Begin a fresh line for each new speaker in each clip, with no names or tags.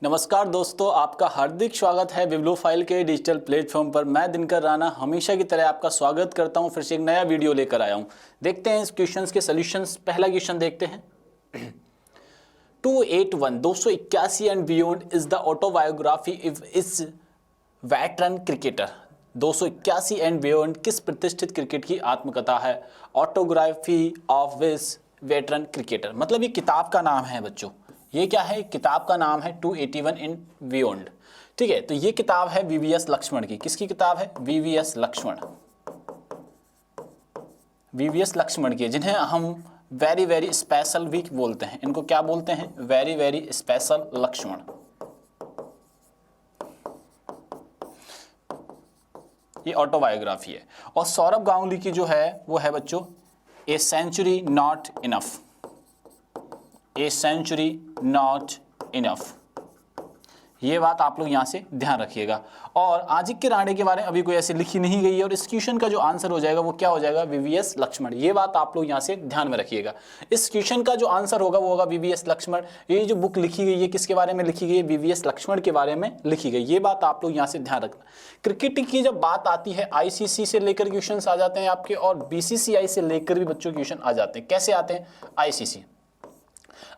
नमस्कार दोस्तों, आपका हार्दिक स्वागत है बिब्लियोफाइल के डिजिटल प्लेटफॉर्म पर। मैं दिनकर राणा हमेशा की तरह आपका स्वागत करता हूं। फिर से एक नया वीडियो लेकर आया हूं। देखते हैं इस क्वेश्चंस के सॉल्यूशंस। पहला क्वेश्चन देखते हैं। 281 and beyond is the autobiography is veteran cricketer. 281 and beyond किस प्रतिष्ठित क्रिकेट की आत्मकथा है? ऑटोग्राफी ऑफ विस वेटरन क्रिकेटर, मतलब ये किताब का नाम है बच्चों। ये क्या है? किताब का नाम है 281 एंड बियॉन्ड। ठीक है, तो ये किताब है वीवीएस लक्ष्मण की। किसकी किताब है? वीवीएस लक्ष्मण। वीवीएस लक्ष्मण की, जिन्हें हम वेरी वेरी स्पेशल भी बोलते हैं। इनको क्या बोलते हैं? Very very special Lakshman. ये ऑटोबायोग्राफी है। और सौरभ गांगुली की जो है वो है बच्चों a century not enough. A century not enough, ये बात आप लोग यहां से ध्यान रखिएगा। और आजिक्य राणे के बारे में अभी कोई ऐसे लिखी नहीं गई है। और इस क्वेश्चन का जो आंसर हो जाएगा वो क्या हो जाएगा? वीवीएस लक्ष्मण। ये बात आप लोग यहां से ध्यान में रखिएगा। इस क्वेश्चन का जो आंसर होगा वो होगा वीवीएस लक्ष्मण। ये जो बुक लिखी गई है किसके बारे में लिखी गई है? वीवीएस लक्ष्मण के बारे में लिखी गई। ये बात आप लोग यहां से ध्यान रखना। क्रिकेट की जब बात आती है, आईसीसी से लेकर क्वेश्चन आ जाते हैं आपके, और बीसीसीआई से लेकर भी बच्चों क्वेश्चन आ जाते हैं। कैसे आते हैं?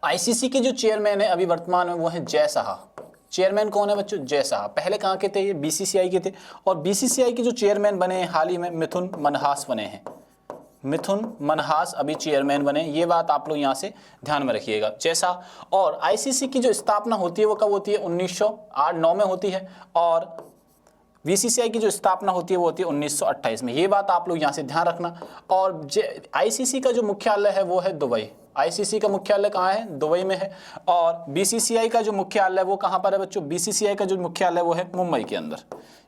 आईसीसी के जो चेयरमैन है अभी वर्तमान में वो है जय शाह। चेयरमैन कौन है बच्चों? जय शाह। पहले कहाँ के थे? ये बीसीसीआई के थे। और बीसीसीआई के जो चेयरमैन बने हैं हाल ही में, मिथुन मनहास बने हैं। मिथुन मनहास अभी चेयरमैन बने। ये बात आप लोग यहाँ से ध्यान में रखिएगा। जय शाह। और आईसीसी की जो स्थापना होती है वो कब होती है? 1908-9 में होती है। और बीसीसीआई की जो स्थापना होती है वो होती है 1928 में। ये बात आप लोग यहाँ से ध्यान रखना। और आईसीसी का जो मुख्यालय है वो है दुबई। आईसीसी का मुख्यालय कहाँ है? दुबई में है। और बीसीसीआई का जो मुख्यालय वो कहाँ पर है बच्चों? बीसीसीआई का जो मुख्यालय वो है मुंबई के अंदर।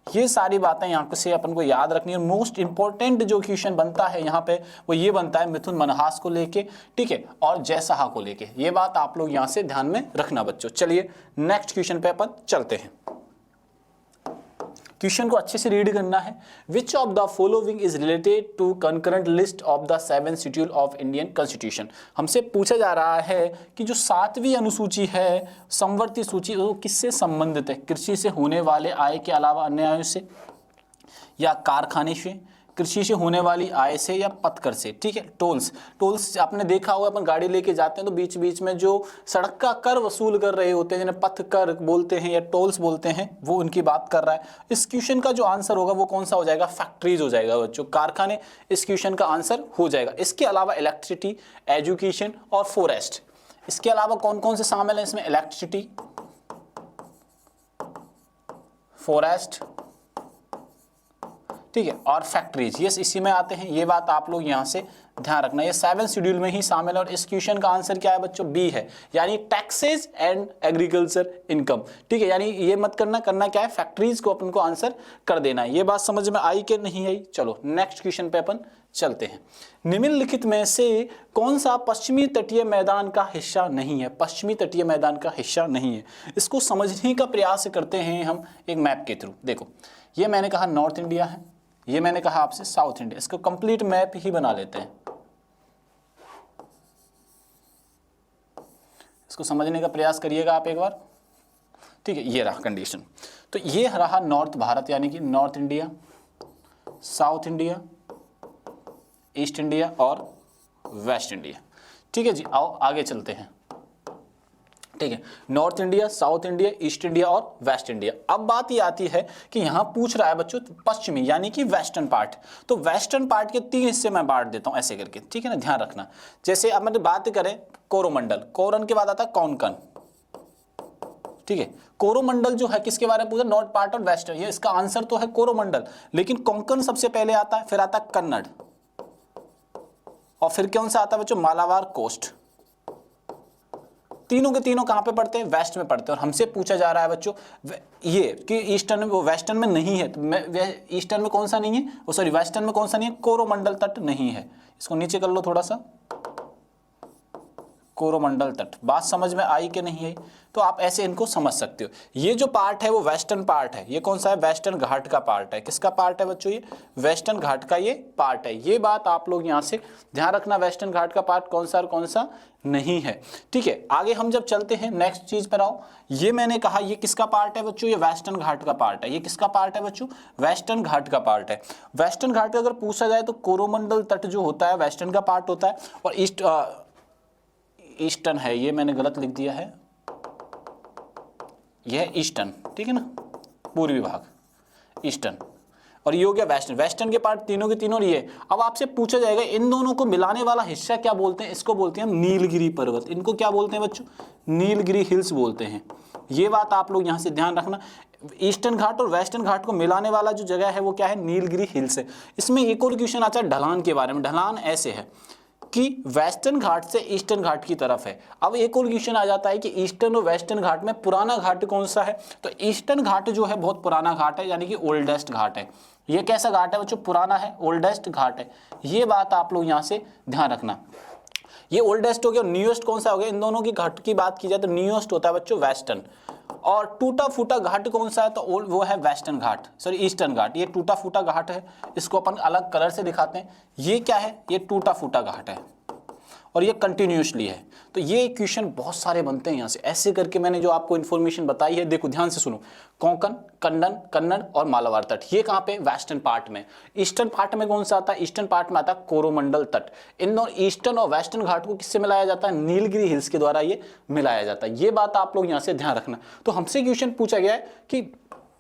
ये सारी बातें यहाँ से अपन को याद रखनी है। मोस्ट इंपॉर्टेंट जो क्वेश्चन बनता है यहाँ पे वो ये बनता है मिथुन मनहास को लेके, ठीक है, और जय शाह को लेके। ये बात आप लोग यहाँ से ध्यान में रखना बच्चों। चलिए नेक्स्ट क्वेश्चन पे अपन चलते हैं। क्वेश्चन को अच्छे से रीड करना है। Which of the following is related to concurrent list of the 7 schedule of Indian constitution. हमसे पूछा जा रहा है कि जो 7वीं अनुसूची है, समवर्ती सूची, वो किससे संबंधित है? कृषि से होने वाले आय के अलावा अन्य आयों से, या कारखाने से, कृषि से होने वाली आय से, या पथकर से। ठीक है, टोल्स आपने देखा होगा, अपन गाड़ी लेके जाते हैं तो बीच बीच में जो सड़क का कर वसूल कर रहे होते हैं, जिन्हें पथ कर बोलते हैं या टोल्स बोलते हैं, वो उनकी बात कर रहा है। इस क्वेश्चन का जो आंसर होगा वो कौन सा हो जाएगा? फैक्ट्रीज हो जाएगा बच्चों, कारखाने इस क्वेश्चन का आंसर हो जाएगा। इसके अलावा इलेक्ट्रिसिटी, एजुकेशन और फॉरेस्ट। इसके अलावा कौन कौन से शामिल है इसमें? इलेक्ट्रिसिटी, फॉरेस्ट, ठीक है, और फैक्ट्रीज, ये इसी में आते हैं। ये बात आप लोग यहां से ध्यान रखना। ये 7 शेड्यूल में ही शामिल है। और इस क्वेश्चन का आंसर क्या है बच्चों? बी है, यानी टैक्सेस एंड एग्रीकल्चर इनकम। ठीक है, यानी ये मत करना क्या है? फैक्ट्रीज को अपन को आंसर कर देना है। ये बात समझ में आई कि नहीं आई? चलो नेक्स्ट क्वेश्चन पे अपन चलते हैं। निम्नलिखित में से कौन सा पश्चिमी तटीय मैदान का हिस्सा नहीं है? पश्चिमी तटीय मैदान का हिस्सा नहीं है। इसको समझने का प्रयास करते हैं हम एक मैप के थ्रू। देखो, ये मैंने कहा नॉर्थ इंडिया है, ये मैंने कहा आपसे साउथ इंडिया। इसको कंप्लीट मैप ही बना लेते हैं। इसको समझने का प्रयास करिएगा आप एक बार। ठीक है, ये रहा कंडीशन। तो ये रहा नॉर्थ भारत, यानी कि north India, south India, east India और वेस्ट इंडिया। ठीक है जी, आओ आगे चलते हैं। ठीक है, north India, south India, east India और वेस्ट इंडिया। अब बात ये आती है कि यहां पूछ रहा है बच्चों पश्चिमी, यानी कि वेस्टर्न पार्ट। तो वेस्टर्न पार्ट के 3 हिस्से मैं बांट देता हूं ऐसे करके। ठीक है ना, ध्यान रखना। जैसे अब मैं बात करें कोरोमंडल, कोरन के बाद आता है कोंकण। ठीक है, कोरोमंडल जो है किसके बारे में पूछा? नॉर्थ पार्ट और वेस्टर्न। ये इसका आंसर तो है कोरोमंडल, लेकिन कोंकण सबसे पहले आता है, फिर आता है कन्नड़, और फिर कौन सा आता है बच्चों? मालाबार कोस्ट। तीनों के तीनों कहां पे पढ़ते हैं? वेस्ट में पढ़ते हैं। और हमसे पूछा जा रहा है बच्चों ये कि ईस्टर्न में, वो वेस्टर्न में नहीं है। तो ईस्टर्न में कौन सा नहीं है? वो सॉरी, वेस्टर्न में कौन सा नहीं है? कोरोमंडल तट नहीं है। इसको नीचे कर लो थोड़ा सा। कोरोमंडल तट। बात समझ में आई कि नहीं आई? तो आप ऐसे इनको समझ सकते हो। ये जो पार्ट है वो वेस्टर्न पार्ट है। ये कौन सा है? वेस्टर्न घाट का पार्ट है। किसका पार्ट है बच्चों? ये वेस्टर्न घाट का ये पार्ट है। ये बात आप लोग यहाँ से ध्यान रखना, वेस्टर्न घाट का पार्ट कौन सा और कौन सा नहीं है। ठीक है, आगे हम जब चलते हैं नेक्स्ट चीज पर आओ। ये मैंने कहा ये किसका पार्ट है बच्चों? ये वेस्टर्न घाट का पार्ट है। ये किसका पार्ट है बच्चों? वेस्टर्न घाट का पार्ट है। वेस्टर्न घाट का अगर पूछा जाए तो कोरोमंडल तट जो होता है वेस्टर्न का पार्ट होता है, और ईस्टर्न है, ये मैंने गलत लिख दिया है, यह है ईस्टर्न, ठीक है ना, पूर्वी भाग ईस्टर्न, और ये हो गया वेस्टर्न। वेस्टर्न के पार्ट तीनों के तीनों ये। अब आपसे पूछा जाएगा इन दोनों को मिलाने वाला हिस्सा क्या बोलते हैं? इसको बोलते हैं नीलगिरी पर्वत। इनको क्या बोलते हैं बच्चों? नीलगिरी हिल्स बोलते हैं। ये बात आप लोग यहाँ से ध्यान रखना। ईस्टर्न घाट और वेस्टर्न घाट को मिलाने वाला जो जगह है वो क्या है? नीलगिरी हिल्स है। इसमें एक और क्वेश्चन आता है ढलान के बारे में। ढलान ऐसे है कि वेस्टर्न घाट से ईस्टर्न घाट की तरफ है। अब एक और क्वेश्चन आ जाता है कि ईस्टर्न और वेस्टर्न घाट में पुराना घाट कौन सा है? तो ईस्टर्न घाट जो है बहुत पुराना घाट है, यानी कि ओल्डेस्ट घाट है। ये कैसा घाट है बच्चों? पुराना है, ओल्डेस्ट घाट है। ये बात आप लोग यहाँ से ध्यान रखना। ये ओल्डेस्ट हो गया और न्यूएस्ट कौन सा हो गया? इन दोनों की घाट की बात की जाए तो न्यूएस्ट होता है बच्चों वेस्टर्न। और टूटा फूटा घाट कौन सा है? तो वो है वेस्टर्न घाट, सॉरी ईस्टर्न घाट। ये टूटा फूटा घाट है, इसको अपन अलग कलर से दिखाते हैं। ये क्या है? ये टूटा फूटा घाट है और ये कंटिन्यूसली है। तो ये क्वेश्चन बहुत सारे बनते हैं यहाँ से। ऐसे करके मैंने जो आपको इन्फॉर्मेशन बताई है, देखो ध्यान से सुनो। कोंकण, कन्नड़ और मालाबार तट, ये कहाँ पे? वेस्टर्न पार्ट में। ईस्टर्न पार्ट में कौन सा आता है? ईस्टर्न पार्ट में आता है कोरोमंडल तट। इन दोनों ईस्टर्न और वेस्टर्न घाट को किससे मिलाया जाता है? नीलगिरी हिल्स के द्वारा ये मिलाया जाता है। ये बात आप लोग यहाँ से ध्यान रखना। तो हमसे क्वेश्चन पूछा गया है कि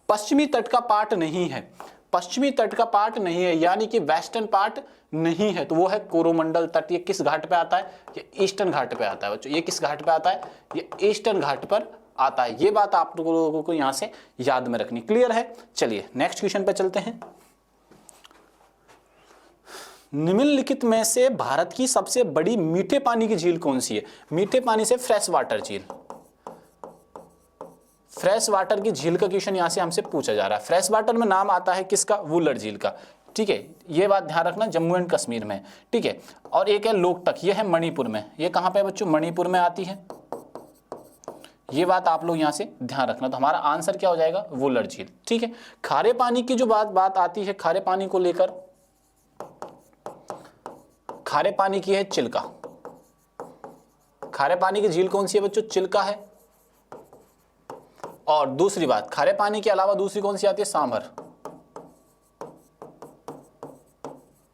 पश्चिमी तट का पार्ट नहीं है, पश्चिमी तट का पार्ट नहीं है, यानी कि वेस्टर्न पार्ट नहीं है, तो वो है कोरोमंडल तट। ये किस घाट पे आता है? ये ईस्टर्न घाट पे आता है बच्चों। ये किस घाट पे आता है? ये ईस्टर्न घाट पर आता है। ये बात आप लोगों को यहां से याद में रखनी। क्लियर है? चलिए नेक्स्ट क्वेश्चन पे चलते हैं। निम्नलिखित में से भारत की सबसे बड़ी मीठे पानी की झील कौन सी है? मीठे पानी से फ्रेश वाटर झील, फ्रेश वाटर की झील का क्वेश्चन यहां से हमसे पूछा जा रहा है। फ्रेश वाटर में नाम आता है किसका? वुलर झील का। ठीक है, ये बात ध्यान रखना, जम्मू एंड कश्मीर में। ठीक है, और एक है लोकटक, ये है मणिपुर में। ये कहां पे बच्चों? मणिपुर में आती है। ये बात आप लोग यहां से ध्यान रखना। तो हमारा आंसर क्या हो जाएगा? वुलर झील। ठीक है, खारे पानी की जो बात आती है, खारे पानी को लेकर, खारे पानी की है चिल्का। खारे पानी की झील कौन सी है बच्चों? चिल्का है। और दूसरी बात, खारे पानी के अलावा दूसरी कौन सी आती है? सांभर।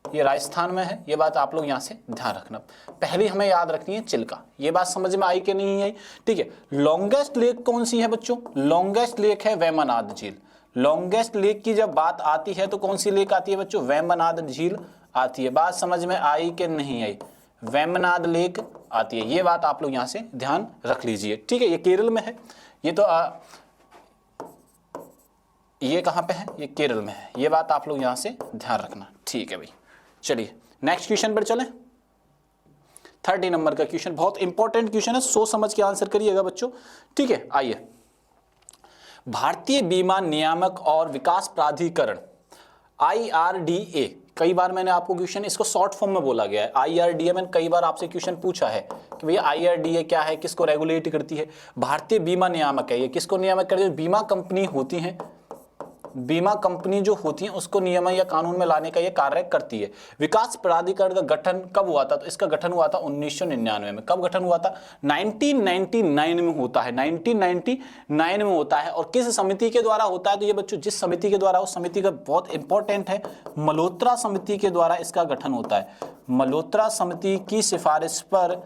ये राजस्थान में है। ये बात आप लोग यहां से ध्यान रखना। पहली हमें याद रखनी है चिल्का। ये बात समझ में आई कि नहीं आई? ठीक है, लॉन्गेस्ट लेक कौन सी है बच्चों? लॉन्गेस्ट लेक है वेम्बनाड झील। लॉन्गेस्ट लेक की जब बात आती है तो कौन सी लेक आती है बच्चों? वेम्बनाड झील आती है। बात समझ में आई कि नहीं आई? वेम्बनाड लेक आती है। ये बात आप लोग यहां से ध्यान रख लीजिए। ठीक है, ये केरल में है। ये तो ये कहां पे है? ये केरल में है। ये बात आप लोग यहां से ध्यान रखना। ठीक है भाई, चलिए नेक्स्ट क्वेश्चन पर चलें। 30 नंबर का क्वेश्चन बहुत इंपॉर्टेंट क्वेश्चन है, सोच समझ के आंसर करिएगा बच्चों। ठीक है, आइए। भारतीय बीमा नियामक और विकास प्राधिकरण IRDA, कई बार मैंने आपको क्वेश्चन इसको शॉर्ट फॉर्म में बोला गया है। IRDA मैंने कई बार आपसे क्वेश्चन पूछा है कि भैया IRDA क्या है, किसको रेगुलेट करती है? भारतीय बीमा नियामक है। ये किसको नियामक करती है? बीमा कंपनी होती है, बीमा कंपनी जो होती है उसको नियम या कानून में लाने का ये कार्य करती है। विकास प्राधिकरण का गठन कब हुआ था? तो इसका गठन हुआ था 1999 में। कब गठन हुआ था? 1999 में होता है। 1999 में होता है। और किस समिति के द्वारा होता है? तो ये बच्चों जिस समिति के द्वारा, उस समिति का बहुत इंपॉर्टेंट है, मल्होत्रा समिति के द्वारा इसका गठन होता है। मल्होत्रा समिति की सिफारिश पर,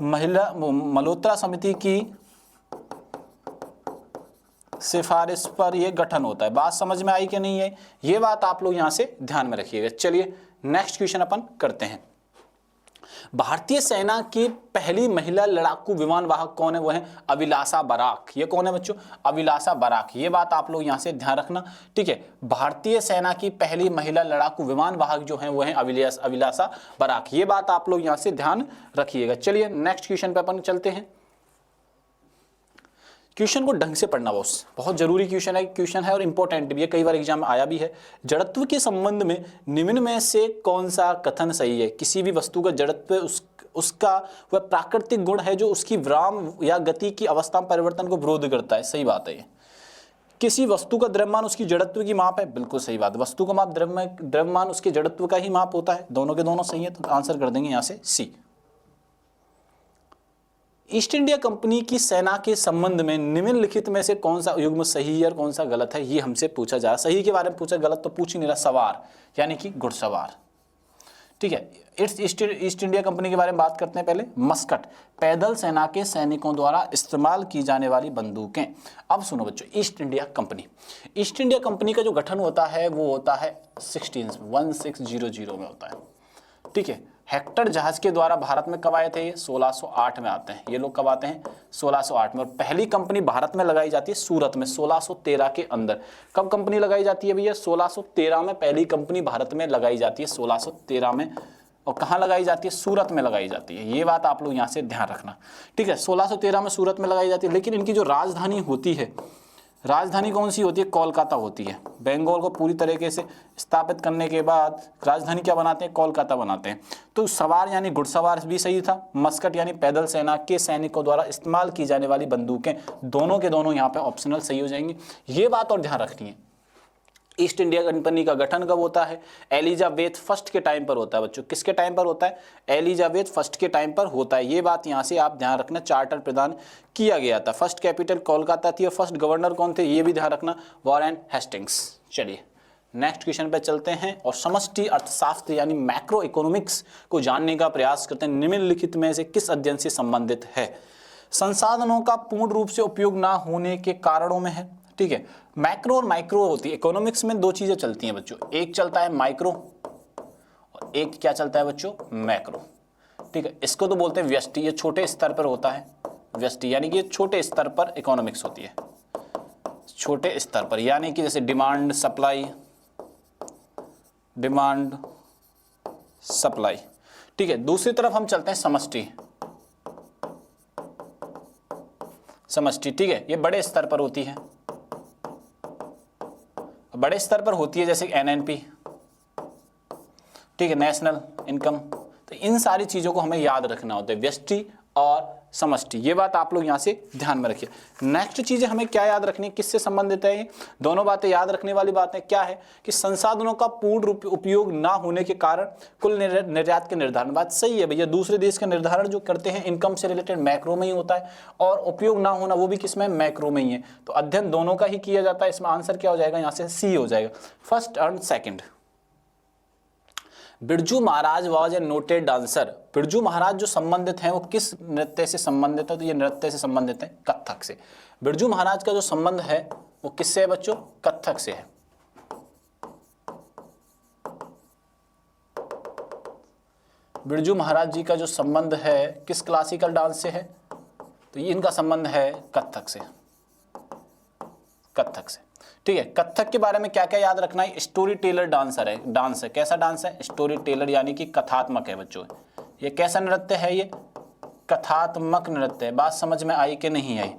मल्होत्रा समिति की सिफारिश पर यह गठन होता है। बात समझ में आई कि नहीं है? ये बात आप लोग यहां से ध्यान में रखिएगा। चलिए नेक्स्ट क्वेश्चन अपन करते हैं। भारतीय सेना की पहली महिला लड़ाकू विमान वाहक कौन है? वो है अभिलाषा बराक। ये कौन है बच्चों? अभिलाषा बराक। ये बात आप लोग यहां से ध्यान रखना। ठीक है, भारतीय सेना की पहली महिला लड़ाकू विमान वाहक जो है वो है अभिलाषा बराक। ये बात आप लोग यहां से ध्यान रखिएगा। चलिए नेक्स्ट क्वेश्चन पे अपन चलते हैं। क्वेश्चन को ढंग से पढ़ना बॉस, बहुत जरूरी क्वेश्चन है और इंपॉर्टेंट भी है, कई बार एग्जाम में आया भी है। जड़त्व के संबंध में निम्न में से कौन सा कथन सही है? किसी भी वस्तु का जड़त्व उसका वह प्राकृतिक गुण है जो उसकी विराम या गति की अवस्था में परिवर्तन को विरोध करता है। सही बात है ये। किसी वस्तु का द्रव्यमान उसकी जड़त्व की माप है, बिल्कुल सही बात। वस्तु का माप द्रव्यमान उसके जड़त्व का ही माप होता है। दोनों के दोनों सही है, तो आंसर कर देंगे यहां से सी। ईस्ट इंडिया कंपनी की सेना के संबंध में निम्नलिखित में से कौन सा युग्म सही है और कौन सा गलत है, ये हमसे पूछा जा रहा है। सही के बारे में पूछा, गलत तो पूछ ही नहीं रहा। सवार यानी कि घुड़सवार, ठीक है। ईस्ट इंडिया कंपनी के बारे में बात करते हैं पहले। मस्कट, पैदल सेना के सैनिकों द्वारा इस्तेमाल की जाने वाली बंदूकें। अब सुनो बच्चों, ईस्ट इंडिया कंपनी का जो गठन होता है वो होता है 1600 में होता है, ठीक है। हेक्टर जहाज के द्वारा भारत में कब आए थे? ये 1608 में आते हैं। ये लोग कब आते हैं? 1608 में। और पहली कंपनी भारत में लगाई जाती है सूरत में 1613 के अंदर। कब कंपनी लगाई जाती है भैया? 1613 में पहली कंपनी भारत में लगाई जाती है, 1613 में। और कहाँ लगाई जाती है? सूरत में लगाई जाती है। ये बात आप लोग यहाँ से ध्यान रखना, ठीक है। 1613 में सूरत में लगाई जाती है, लेकिन इनकी जो राजधानी होती है, राजधानी कौन सी होती है? कोलकाता होती है। बंगाल को पूरी तरीके से स्थापित करने के बाद राजधानी क्या बनाते हैं? कोलकाता बनाते हैं। तो सवार यानी घुड़सवार भी सही था। मस्कट यानी पैदल सेना के सैनिकों द्वारा इस्तेमाल की जाने वाली बंदूकें, दोनों के दोनों यहाँ पे ऑप्शनल सही हो जाएंगे। ये बात और ध्यान रखनी है। ईस्ट इंडिया कंपनी का गठन कब होता है? एलिजाबेथ फर्स्ट के टाइम पर होता है बच्चों। किसके टाइम पर होता है? एलिजाबेथ फर्स्ट के टाइम पर होता है। ये बात यहाँ से आप ध्यान रखना, चार्टर प्रदान किया गया था। फर्स्ट कैपिटल कोलकाता थी और फर्स्ट गवर्नर कौन थे? ये भी ध्यान रखना, वॉरेन हेस्टिंग्स। चलिए नेक्स्ट क्वेश्चन पे चलते हैं और समष्टि अर्थशास्त्र यानी मैक्रो इकोनॉमिक्स को जानने का प्रयास करते हैं। निम्नलिखित में से किस अध्ययन से संबंधित है? संसाधनों का पूर्ण रूप से उपयोग ना होने के कारणों में है, ठीक है। मैक्रो और माइक्रो होती है। इकोनॉमिक्स में दो चीजें चलती हैं बच्चों, एक चलता है माइक्रो और एक क्या चलता है बच्चों? मैक्रो, ठीक है। इसको तो बोलते हैं व्यष्टि, ये छोटे स्तर पर होता है। व्यष्टि यानी कि छोटे स्तर पर इकोनॉमिक्स होती है, छोटे स्तर पर, यानी कि जैसे डिमांड सप्लाई, ठीक है। दूसरी तरफ हम चलते हैं समष्टि, ठीक है। ये बड़े स्तर पर होती है, बड़े स्तर पर होती है, जैसे एनएनपी, ठीक है, नेशनल इनकम। तो इन सारी चीजों को हमें याद रखना होता है, व्यष्टि और समष्टि। ये बात आप लोग यहाँ से ध्यान में रखिए। नेक्स्ट चीजें हमें क्या याद रखनी है, किससे संबंधित है? ये दोनों बातें याद रखने वाली बातें क्या है कि संसाधनों का पूर्ण रूप उपयोग ना होने के कारण कुल निर्यात के निर्धारण। बात सही है भैया, दूसरे देश का निर्धारण जो करते हैं इनकम से रिलेटेड मैक्रो में ही होता है, और उपयोग ना होना वो भी किसमें? मैक्रो में ही है। तो अध्ययन दोनों का ही किया जाता है। इसमें आंसर क्या हो जाएगा? यहाँ से सी हो जाएगा, first and second. Birju Maharaj was a noted dancer. Birju Maharaj जो संबंधित हैं वो किस नृत्य से संबंधित है? तो ये नृत्य से संबंधित है, कथक से। बिरजू महाराज का जो संबंध है वो किससे है बच्चों? कथक से है। बिरजू महाराज जी का जो संबंध है किस क्लासिकल डांस से है? तो ये इनका संबंध है कथक से, ठीक है। कथक के बारे में क्या क्या याद रखना है? स्टोरी टेलर डांस है। कैसा डांस है? स्टोरी टेलर यानी कि कथात्मक है बच्चों। ये कैसा नृत्य है? ये कथात्मक नृत्य है। बात समझ में आई कि नहीं आई?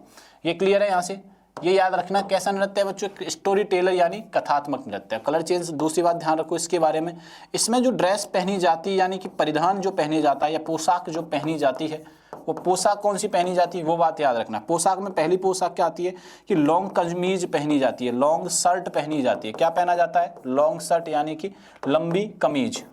ये क्लियर है यहाँ से? ये याद रखना कैसा नृत्य है बच्चों? स्टोरी टेलर यानी कथात्मक नृत्य। कलर चेंज, दूसरी बात ध्यान रखो इसके बारे में। इसमें जो ड्रेस पहनी जाती है यानी कि परिधान जो पहने जाता है या पोशाक जो पहनी जाती है, वो पोशाक कौन सी पहनी जाती है वो बात याद रखना। पोशाक में पहली पोशाक क्या आती है कि लॉन्ग कमीज पहनी जाती है, लॉन्ग शर्ट पहनी जाती है। क्या पहना जाता है? लॉन्ग शर्ट यानी कि लंबी कमीज।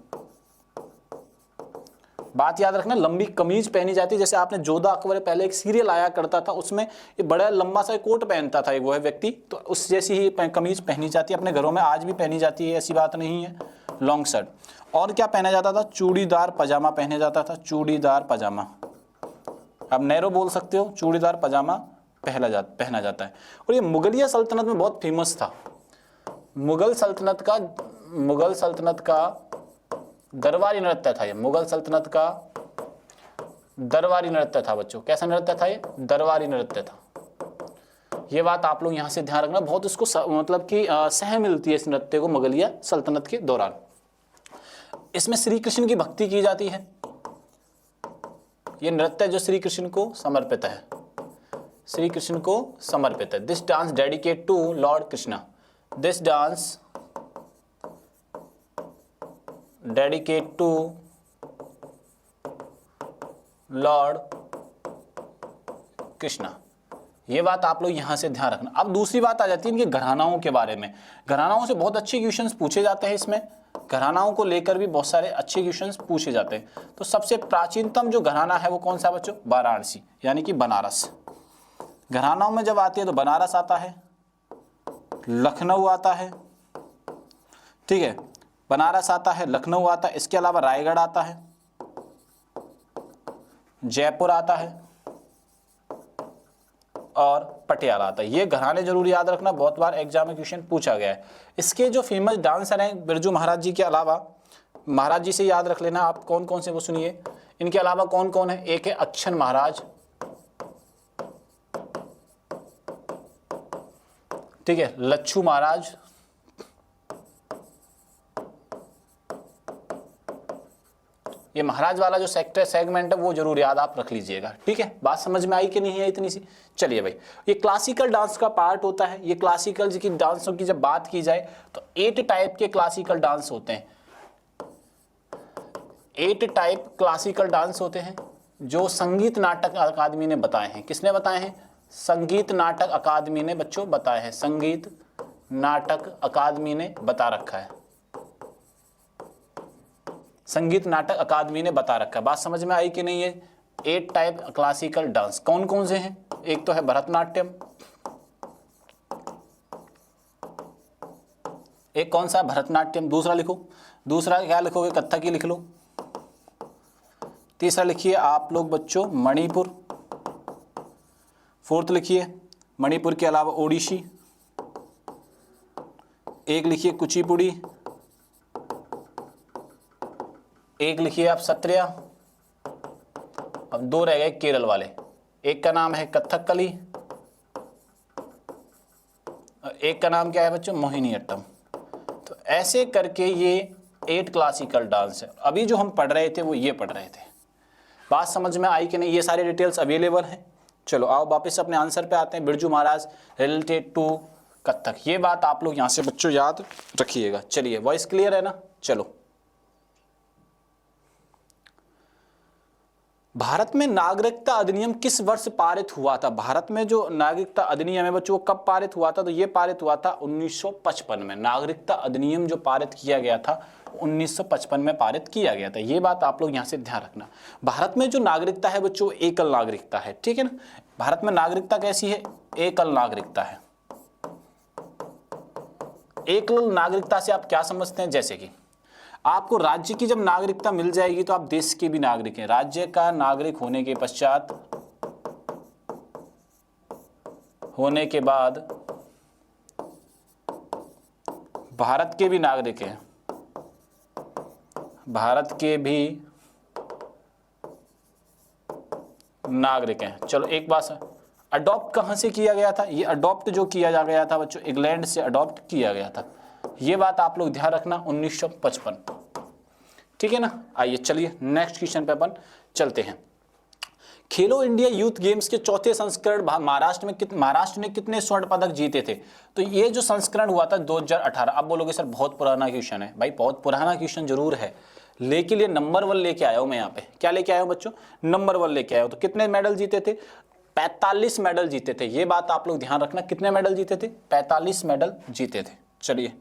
बात याद रखना, लंबी कमीज पहनी जाती है। जैसे आपने जोधा अकबर पहले एक सीरियल आया करता था, उसमें ये बड़ा लंबा सा कोट पहनता था एक वो है व्यक्ति, तो उस जैसी ही कमीज पहनी जाती है। अपने घरों में आज भी पहनी जाती है, ऐसी बात नहीं है, लॉन्ग शर्ट। और क्या पहना जाता था? चूड़ीदार पजामा पहना जाता था, चूड़ीदार पजामा। आप नैरो बोल सकते हो, चूड़ीदार पजामा पहना जाता है। और ये मुगलिया सल्तनत में बहुत फेमस था। मुगल सल्तनत का दरबारी नृत्य था ये। मुगल सल्तनत का दरबारी नृत्य था बच्चों। कैसा नृत्य था ये? दरबारी नृत्य था। ये बात आप लोग यहाँ से ध्यान रखना, बहुत इसको मतलब कि सह मिलती है इस नृत्य को मुगलिया सल्तनत के दौरान। इसमें श्री कृष्ण की भक्ति की जाती है। ये नृत्य जो श्री कृष्ण को समर्पित है, श्री कृष्ण को समर्पित है। This dance dedicate to lord Krishna, this dance dedicate to lord Krishna. ये बात आप लोग यहां से ध्यान रखना। अब दूसरी बात आ जाती है इनके घरानाओं के बारे में। घरानाओं से बहुत अच्छे क्वेश्चंस पूछे जाते हैं, इसमें घरानाओं को लेकर भी बहुत सारे अच्छे क्वेश्चंस पूछे जाते हैं। तो सबसे प्राचीनतम जो घराना है वो कौन सा बच्चों? वाराणसी, यानी कि बनारस। घरानाओं में जब आती है तो बनारस आता है, लखनऊ आता है, ठीक है, बनारस आता है, लखनऊ आता है, इसके अलावा रायगढ़ आता है, जयपुर आता है और पटियाला आता है। ये घराने जरूर याद रखना, बहुत बार एग्जाम में क्वेश्चन पूछा गया है। इसके जो फेमस डांसर हैं बिरजू महाराज जी के अलावा, महाराज जी से याद रख लेना आप कौन कौन से, वो सुनिए। इनके अलावा कौन कौन है? एक है अच्छन महाराज, ठीक है, लच्छू महाराज, ये महाराज वाला जो सेगमेंट है वो जरूर याद आप रख लीजिएगा, ठीक है। बात समझ में आई कि नहीं है इतनी सी? चलिए भाई, ये क्लासिकल डांस का पार्ट होता है। ये क्लासिकल की डांसों की जब बात की जाए तो 8 टाइप के क्लासिकल डांस होते हैं। 8 टाइप क्लासिकल डांस होते हैं जो संगीत नाटक अकादमी ने बताए हैं। किसने बताए हैं? संगीत नाटक अकादमी ने बच्चों बताए हैं। संगीत नाटक अकादमी ने बता रखा है, संगीत नाटक अकादमी ने बता रखा है। बात समझ में आई कि नहीं है? 8 टाइप क्लासिकल डांस कौन कौन से हैं? एक तो है भरतनाट्यम, एक कौन सा? भरतनाट्यम। दूसरा लिखो, दूसरा क्या लिखोगे? कथक ही लिख लो। तीसरा लिखिए आप लोग बच्चों मणिपुर। फोर्थ लिखिए मणिपुर के अलावा ओडिशी। एक लिखिए कुचिपुड़ी, एक लिखिए आप सत्रिया। अब 2 रह गए केरल वाले, एक का नाम है कथकली और एक का नाम क्या है बच्चों? मोहिनीअट्टम। तो ऐसे करके ये 8 क्लासिकल डांस है। अभी जो हम पढ़ रहे थे वो ये पढ़ रहे थे। बात समझ में आई कि नहीं? ये सारे डिटेल्स अवेलेबल हैं। चलो आओ वापस अपने आंसर पे आते हैं। बिरजू महाराज रिलेटेड टू कथक, ये बात आप लोग यहां से बच्चों याद रखिएगा। चलिए, वॉइस क्लियर है ना? चलो, भारत में नागरिकता अधिनियम किस वर्ष पारित हुआ था? भारत में जो नागरिकता अधिनियम है बच्चों वो कब पारित हुआ था? तो ये पारित हुआ था 1955 में। नागरिकता अधिनियम जो पारित किया गया था 1955 में पारित किया गया था। ये बात आप लोग यहाँ से ध्यान रखना। भारत में जो नागरिकता है बच्चों एकल नागरिकता है, ठीक है ना। भारत में नागरिकता कैसी है? एकल नागरिकता है। एकल नागरिकता से आप क्या समझते हैं? जैसे कि आपको राज्य की जब नागरिकता मिल जाएगी तो आप देश के भी नागरिक हैं। राज्य का नागरिक होने के पश्चात, होने के बाद भारत के भी नागरिक हैं, भारत के भी नागरिक हैं। चलो एक बात, अडॉप्ट कहां से किया गया था? ये अडॉप्ट जो किया जा गया था बच्चों इंग्लैंड से अडॉप्ट किया गया था। ये बात आप लोग ध्यान रखना, 1955, ठीक है ना। आइए चलिए नेक्स्ट क्वेश्चन पे अपन चलते हैं। खेलो इंडिया यूथ गेम्स के 4थे संस्करण महाराष्ट्र ने कितने स्वर्ण पदक जीते थे? तो ये जो संस्करण हुआ था 2018। अब बोलोगे सर बहुत पुराना क्वेश्चन है। भाई बहुत पुराना क्वेश्चन जरूर है, लेकिन ये नंबर 1 लेके आया हूं मैं यहाँ पे। क्या लेके आया हूं बच्चों? नंबर 1 लेके आया हूं। तो कितने मेडल जीते थे? 45 मेडल जीते थे। ये बात आप लोग ध्यान रखना, कितने मेडल जीते थे? 45 मेडल जीते थे। चलिए,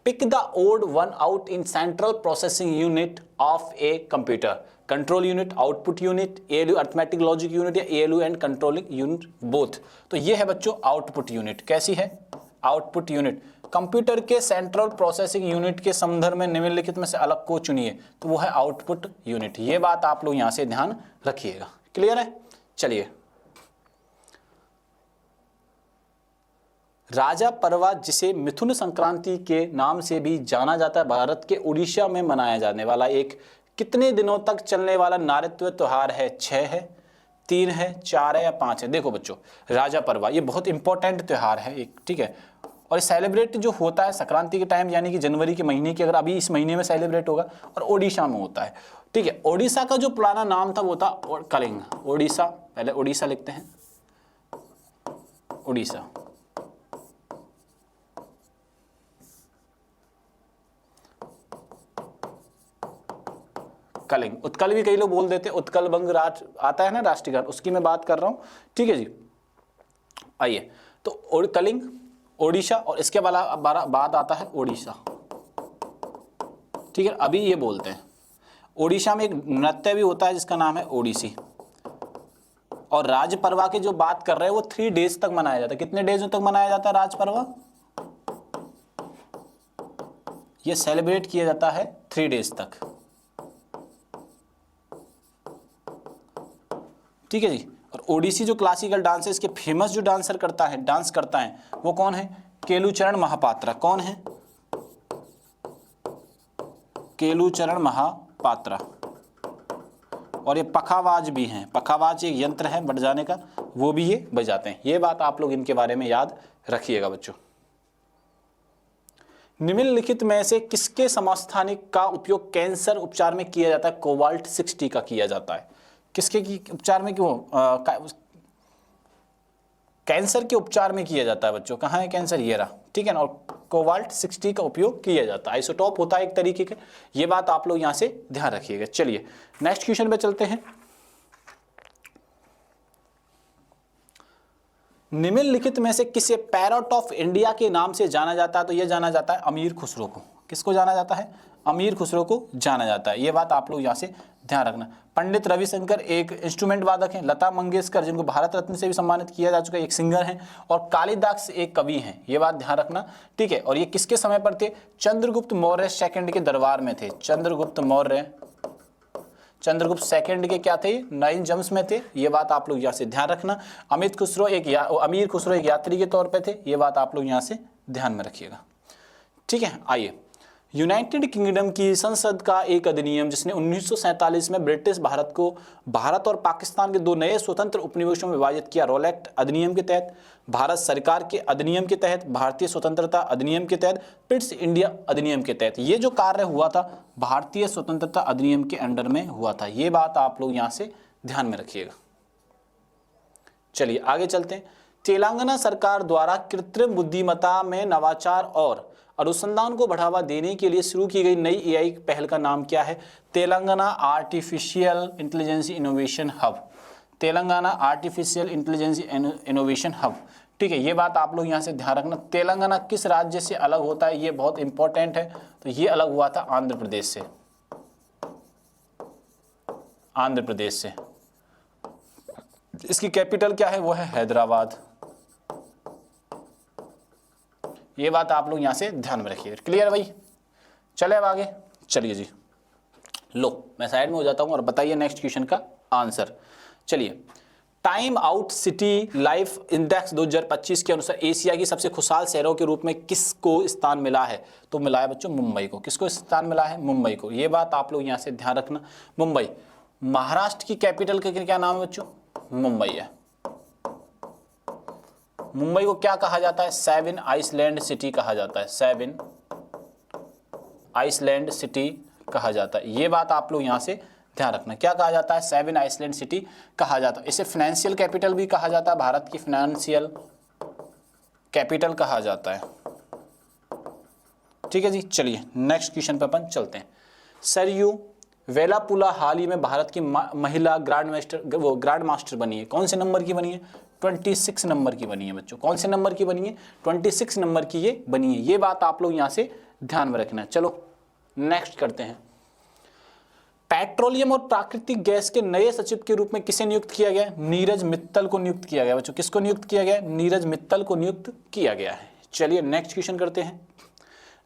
pick the odd one out in central processing unit of a computer. Control unit, output unit, ALU arithmetic logic unit या ALU and controlling unit both. तो ये है बच्चों आउटपुट यूनिट। कैसी है? Output unit. कंप्यूटर के सेंट्रल प्रोसेसिंग यूनिट के संदर्भ में निम्नलिखित में से अलग को चुनिए, तो वो है आउटपुट यूनिट। ये बात आप लोग यहां से ध्यान रखिएगा। क्लियर है? चलिए, राजा परवा जिसे मिथुन संक्रांति के नाम से भी जाना जाता है, भारत के उड़ीसा में मनाया जाने वाला एक कितने दिनों तक चलने वाला नारित्व त्योहार है? 6 है, 3 है, 4 है या 5 है? देखो बच्चों, राजा परवा ये बहुत इंपॉर्टेंट त्योहार है एक, ठीक है। और सेलिब्रेट जो होता है संक्रांति के टाइम, यानी कि जनवरी के महीने की, अगर अभी इस महीने में सेलिब्रेट होगा, और ओडिशा में होता है। ठीक है, ओडिशा का जो पुराना नाम था वो था कलिंग। ओडिशा, पहले ओडिशा लिखते हैं, ओडिशा। कलिंग, उत्कल भी कई लोग बोल देते, उत्कल बंग राज आता है ना राष्ट्रीय गान, उसकी मैं बात कर रहा हूं। ठीक है जी, आइए, तो कलिंग, ओडिशा, और इसके बाद आता है ओडिशा। ठीक है, अभी ये बोलते हैं ओडिशा में एक नृत्य भी होता है जिसका नाम है ओडिसी। और राज पर्वा की जो बात कर रहे हैं वो 3 डेज तक मनाया जाता है। कितने डेज तक मनाया जाता है राज पर्वा? ये सेलिब्रेट किया जाता है 3 डेज तक। ठीक है जी, और ओडिसी जो क्लासिकल डांस है, इसके फेमस जो डांस करता है वो कौन है? केलुचरण महापात्रा। कौन है? केलुचरण महापात्रा। और ये पखावाज भी हैं, पखावाज एक यंत्र है बजाने का, वो भी ये बजाते हैं। ये बात आप लोग इनके बारे में याद रखिएगा बच्चों। निम्नलिखित में से किसके समस्थानिक का उपयोग कैंसर उपचार में किया जाता है? कोबाल्ट 60 का किया जाता है। किसके की उपचार में? क्यों कैंसर के उपचार में किया जाता है बच्चों। कहाँ है कैंसर? ये रहा। ठीक है ना, और कोबाल्ट 60 का उपयोग किया जाता है। आइसोटोप होता है एक तरीके के, ये बात आप लोग यहां से ध्यान रखिएगा। चलिए नेक्स्ट क्वेश्चन पे चलते हैं। निम्नलिखित में से किसे पैरट ऑफ इंडिया के नाम से जाना जाता है? तो यह जाना जाता है अमीर खुसरो को। किसको जाना जाता है? अमीर खुसरो को जाना जाता है। ये बात आप लोग यहां से ध्यान रखना। पंडित रविशंकर एक इंस्ट्रूमेंट वादक हैं। लता मंगेशकर जिनको भारत रत्न से भी सम्मानित किया जा चुका है, एक सिंगर हैं। और कालिदास एक कवि हैं। ये बात ध्यान रखना। ठीक है, और ये किसके समय पर थे? चंद्रगुप्त मौर्य सेकंड के दरबार में थे। चंद्रगुप्त सेकंड के क्या थे? 9 जम्स में थे। ये बात आप लोग यहाँ से ध्यान रखना। अमीर खुसरो एक यात्री के तौर पे थे। ये बात आप लोग यहाँ से ध्यान में रखिएगा। ठीक है, आइए। यूनाइटेड किंगडम की संसद का एक अधिनियम जिसने 1947 में ब्रिटिश भारत को भारत और पाकिस्तान के 2 नए स्वतंत्र उपनिवेशों में विभाजित किया। रोलेक्ट अधिनियम के तहत, भारत सरकार के अधिनियम के तहत, भारतीय स्वतंत्रता अधिनियम के तहत, पिट्स इंडिया अधिनियम के तहत। ये जो कार्य हुआ था भारतीय स्वतंत्रता अधिनियम के अंडर में हुआ था। ये बात आप लोग यहाँ से ध्यान में रखिएगा। चलिए आगे चलते हैं। तेलंगाना सरकार द्वारा कृत्रिम बुद्धिमत्ता में नवाचार और अनुसंधान को बढ़ावा देने के लिए शुरू की गई नई एआई पहल का नाम क्या है? Telangana artificial intelligence innovation hub. Telangana artificial intelligence innovation hub. ठीक है, ये बात आप लोग यहाँ से ध्यान रखना। तेलंगाना किस राज्य से अलग होता है? ये बहुत इंपॉर्टेंट है। तो ये अलग हुआ था आंध्र प्रदेश से। आंध्र प्रदेश से। इसकी कैपिटल क्या है? वो है हैदराबाद। ये बात आप लोग यहां से ध्यान में रखिए। क्लियर भाई? चले अब आगे। चलिए जी, लो मैं साइड में हो जाता हूं और बताइए नेक्स्ट क्वेश्चन का आंसर। चलिए, time out city life index 2025 के अनुसार एशिया की सबसे खुशहाल शहरों के रूप में किसको स्थान मिला है? तो मिला है बच्चों मुंबई को। किसको स्थान मिला है? मुंबई को। ये बात आप लोग यहां से ध्यान रखना। मुंबई, महाराष्ट्र की कैपिटल का क्या नाम है बच्चों? मुंबई है। मुंबई को क्या कहा जाता है? 7 आइसलैंड सिटी कहा जाता है। 7 आइसलैंड सिटी कहा जाता है। ये बात आप लोग यहां से ध्यान रखना। क्या कहा जाता है? 7 आइसलैंड सिटी कहा जाता है। इसे फाइनेंशियल कैपिटल भी कहा जाता है। भारत की फाइनेंशियल कैपिटल कहा जाता है। ठीक है जी, चलिए नेक्स्ट क्वेश्चन पे अपन चलते हैं। सरयू वेलापुला हाल ही में भारत की महिला ग्रैंड मास्टर बनी है। कौन से नंबर की बनी है? 26 नंबर की बनी है बच्चों। कौन से नंबर की बनी है? 26 नंबर की ये बनी है। ये बात आप लोग यहां से ध्यान में रखना। चलो नेक्स्ट करते हैं। पेट्रोलियम और प्राकृतिक गैस के नए सचिव के रूप में किसे नियुक्त किया गया? नीरज मित्तल को नियुक्त किया गया बच्चों। किसको नियुक्त किया गया? नीरज मित्तल को नियुक्त किया गया है। चलिए नेक्स्ट क्वेश्चन करते हैं।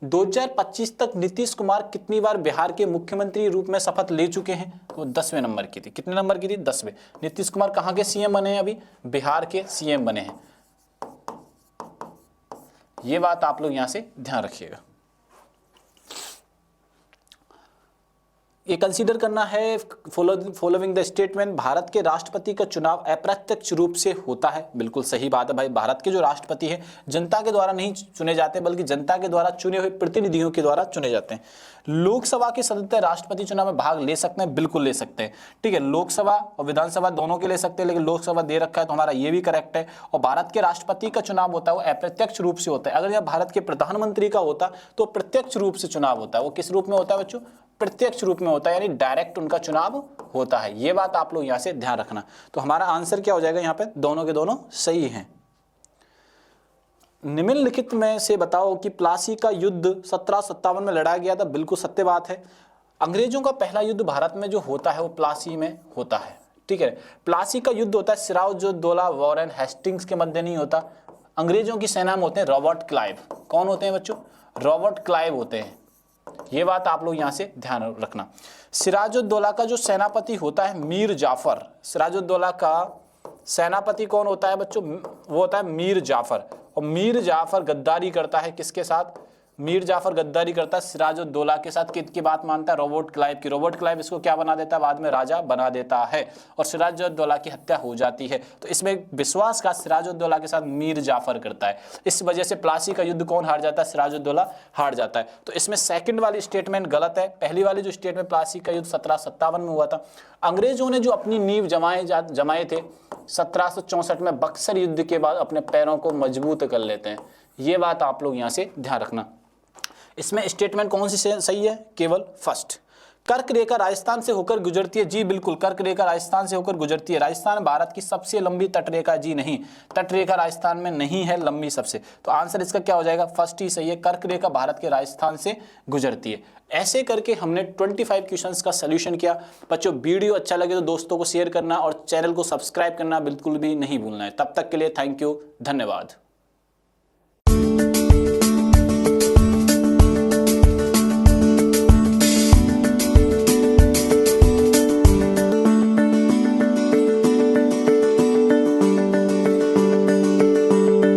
2025 तक नीतीश कुमार कितनी बार बिहार के मुख्यमंत्री रूप में शपथ ले चुके हैं? वो 10वें नंबर की थी। कितने नंबर की थी? 10वें। नीतीश कुमार कहां के सीएम बने हैं? अभी बिहार के सीएम बने हैं। ये बात आप लोग यहां से ध्यान रखिएगा। ये कंसीडर करना है फॉलोइंग द स्टेटमेंट, भारत के राष्ट्रपति का चुनाव अप्रत्यक्ष रूप से होता है। बिल्कुल सही बात है भाई, भारत के जो राष्ट्रपति हैं जनता के द्वारा नहीं चुने जाते बल्कि जनता के द्वारा चुने हुए प्रतिनिधियों के द्वारा चुने जाते हैं। लोकसभा के सदस्य राष्ट्रपति चुनाव में भाग ले सकते हैं, बिल्कुल ले सकते हैं, ठीक है। लोकसभा और विधानसभा दोनों के ले सकते हैं, लेकिन लोकसभा दे रखा है तो हमारा ये भी करेक्ट है। और भारत के राष्ट्रपति का चुनाव होता है वो अप्रत्यक्ष रूप से होता है। अगर यह भारत के प्रधानमंत्री का होता तो प्रत्यक्ष रूप से चुनाव होता है। वो किस रूप में होता है बच्चों? प्रत्यक्ष रूप में होता है, यानी डायरेक्ट उनका चुनाव होता है। ये बात आप लोग यहां से ध्यान रखना। तो हमारा आंसर क्या हो जाएगा यहाँ पे? दोनों के दोनों सही हैं। निम्नलिखित में से बताओ कि प्लासी का युद्ध 1757 में लड़ा गया था। बिल्कुल सत्य बात है। अंग्रेजों का पहला युद्ध भारत में जो होता है वो प्लासी में होता है, ठीक है। प्लासी का युद्ध होता है सिराजुद्दौला वॉरेन हेस्टिंग्स के मध्य नहीं होता। अंग्रेजों की सेना में होते हैं रॉबर्ट क्लाइव। कौन होते हैं बच्चों? रॉबर्ट क्लाइव होते हैं। ये बात आप लोग यहां से ध्यान रखना। सिराजुद्दौला का जो सेनापति होता है मीर जाफर। सिराजुद्दौला का सेनापति कौन होता है बच्चों? वो होता है मीर जाफर। और मीर जाफर गद्दारी करता है किसके साथ? मीर जाफर गद्दारी करता है सिराजुद्दौला के साथ। किसकी बात मानता है? रॉबर्ट क्लाइव की। रॉबर्ट क्लाइव इसको क्या बना देता है? बाद में राजा बना देता है और सिराजुद्दौला की हत्या हो जाती है। तो इसमें विश्वासघात सिराजुद्दौला के साथ मीर जाफर करता है। इस वजह से प्लासी का युद्ध कौन हार जाता है? सिराजुद्दौला हार जाता है। तो इसमें सेकंड वाली स्टेटमेंट गलत है। पहली वाली जो स्टेटमेंट प्लासी का युद्ध 1757 में हुआ था। अंग्रेजों ने जो अपनी नींव जमाए थे 1764 में बक्सर युद्ध के बाद अपने पैरों को मजबूत कर लेते हैं। ये बात आप लोग यहाँ से ध्यान रखना। इसमें स्टेटमेंट कौन सी सही है? केवल फर्स्ट। कर्क रेखा राजस्थान से होकर गुजरती है। जी बिल्कुल, कर्क रेखा राजस्थान से होकर गुजरती है। राजस्थान भारत की सबसे लंबी तटरेखा। जी नहीं, तटरेखा राजस्थान में नहीं है लंबी सबसे। तो आंसर इसका क्या हो जाएगा? फर्स्ट ही सही है। कर्क रेखा भारत के राजस्थान से गुजरती है। ऐसे करके हमने 25 क्वेश्चंस का सॉल्यूशन किया। बच्चों वीडियो अच्छा लगे तो दोस्तों को शेयर करना और चैनल को सब्सक्राइब करना बिल्कुल भी नहीं भूलना है। तब तक के लिए थैंक यू, धन्यवाद।